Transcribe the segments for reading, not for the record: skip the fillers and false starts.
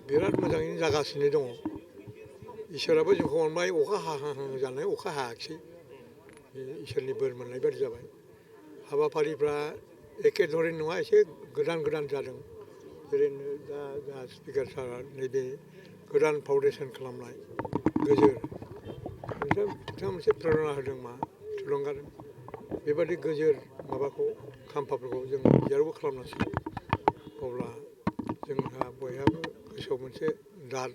बिराद मोजाङैनो जागासिनो दङ इसोराबो जोंखौ अनबाय अखा हाहां जानाय अखा हायाखिसै इसोरनि बोर मोननाय बायदि जाबाय हाबाफारिफ्रा एखे धरन नङा एसे गोदान गोदान जादों ओरैनो दा स्पिकार सारा नैबे गोदान फाउन्डेसन खालामनाय गोजोर बिथाङा मोनसे प्रेरना होदों मा थुलुंगादों बेबादि गोजोर माबाखौ खाम्फाफोरखौ जों जेरावबो खालामनांसिगौ अब्ला जोंहा बयहाबो गोसोआव मोनसे दाद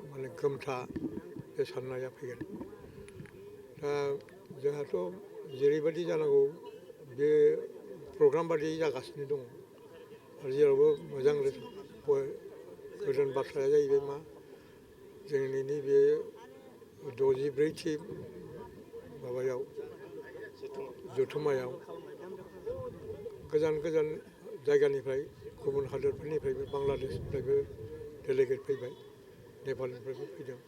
माने गोमथा बे साननाया फैगोन दा जोंहाथ' जेरैबायदि जानांगौ बे प्रग्राम बादि जागासिनो दङ आरो जेरावबो मोजां गोदान बाथ्राया जाहैबाय मा जोंनि नैबे 64थि माबायाव जथुम्मायाव गोजान गोजान जायगानिफ्राय गुबुन हादोरफोरनिफ्रायबो बांलादेशनिफ्रायबो डेलिगेट फैबाय नेपालनिफ्रायबो फैदों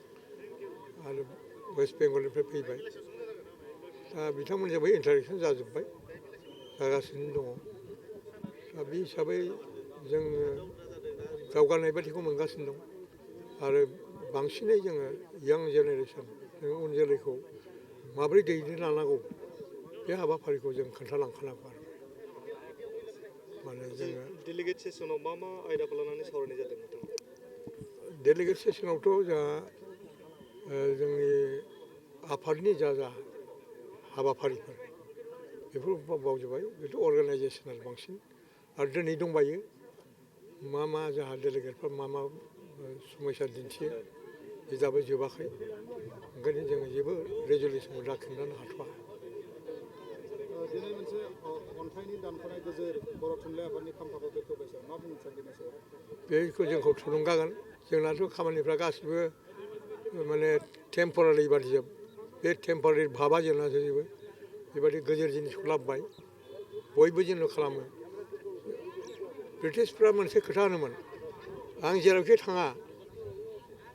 आरो वेस्ट बेंगलनिफ्राय फैबाय दा बिथांमोनजोंबो इन्टारेक्सन जाजोब्बाय जागासिनो दङ दा बे हिसाबै जोङो दावगानाय बायदिखौ मोनगासिनो दं आरो बांसिनै जोङो यां जेनेरेसन जों उन जोलैखौ माबोरै दैदेनलांनांगौ बे हाबाफारिखौ जों खोन्थालांखानांगौ आरो माने जोङो डेलिगेट सेसनाव मा मा आयदाखौ लानानै सावरायनाय जादों नोंथां डेलिगेट सेसनावथ' जोंहा जोंनि आफादनि जा हाबाफारिफोर बेफोर बावजोब्बाय बेथ' अर्गानाइजेसनेल बांसिन आरो दिनै दंबायो मा जोंहा डेलिगेटफ्रा मा समयसा दिन्थियो बे दाबो जोबाखै ओंखायनो जोङो जेबो रेजुलेसनखौ दा खिन्थानो हाथ'वा दिनै मोनसे अन्थाइनि दानख'नाय गोजोर बर' थुनलाइ आफादनि खाम्फाखौ बेखेवबाय सार मा बुंनो सार बेनि सायाव बेखौ जोंखौ थुलुंगागोन जोंनाथ' खामानिफ्रा गासिबो माने टेम्परारि बादिजोब बे टेम्परारि भाबा जोंना जोबो बेबायदि गोजोर जिनिसखौ लाबोबाय बयबो जोंनो खालामो ब्रिटिशफ्रा मोनसे खोथा होनोमोन आं जेरावखि थाङा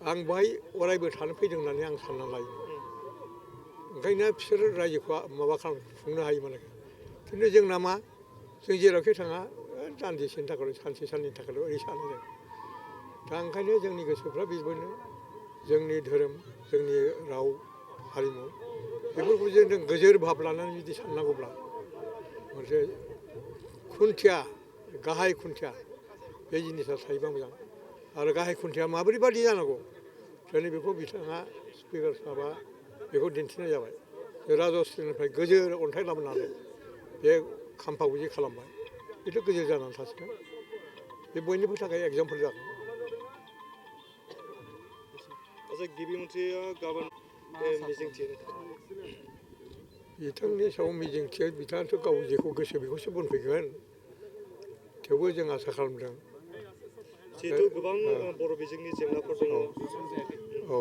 आं बाहाय अरायबो थानो फैदों होननानै आं सानना लायो ओंखायनो बिसोरो रायजोखौ माबा खुंनो हायोमोन आरो खिन्थु जोंना मा जों जेरावखि थाङा दान्दिसेनि थाखायल' सानसे साननैनि थाखायल' ओरै सानो जों दा ओंखायनो जोंनि गोसोफ्रा बेबायदिनो जोंनि धोरोम जोंनि राव हारिमु बेफोरखौ जों गोजोर भाब लानानै जुदि साननांगौब्ला मोनसे खुन्थिया गाहाय खुन्थिया बे जिनिसा थायोबा मोजां आरो गाहाय खुन्थिया माबोरै बादि जानांगौ दिनै बेखौ बिथाङा स्पिकार साहाबा बेखौ दिन्थिनाय जाबाय राजस्रिनिफ्राय गोजोर अन्थाइ लाबोनानै बे खाम्फाखौ जे खालामबाय बेथ' गोजोर जानानै थासिगोन बे बयनिबो थाखाय एगजामपोल जागोन आच्चा गिबि मन्थ्रिया गाबोन मिजिंथियो बिथांनि सायाव मिजिंथियो बिथाङाथ' गाव जेखौ गोसो बेखौसो बुंफैगोन थेवबो जों आसा खालामदों जिहेतु गोबां बर' बिजोंनि जेंनाफोर दङ औ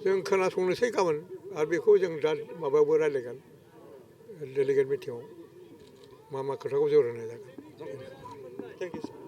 जों खोनासंनोसै गाबोन आरो बेखौ जों दा माबायावबो रायज्लायगोन डेलिगेट मिटिङाव मा खोथाखौ जरायनाय जागोन थेंक इउ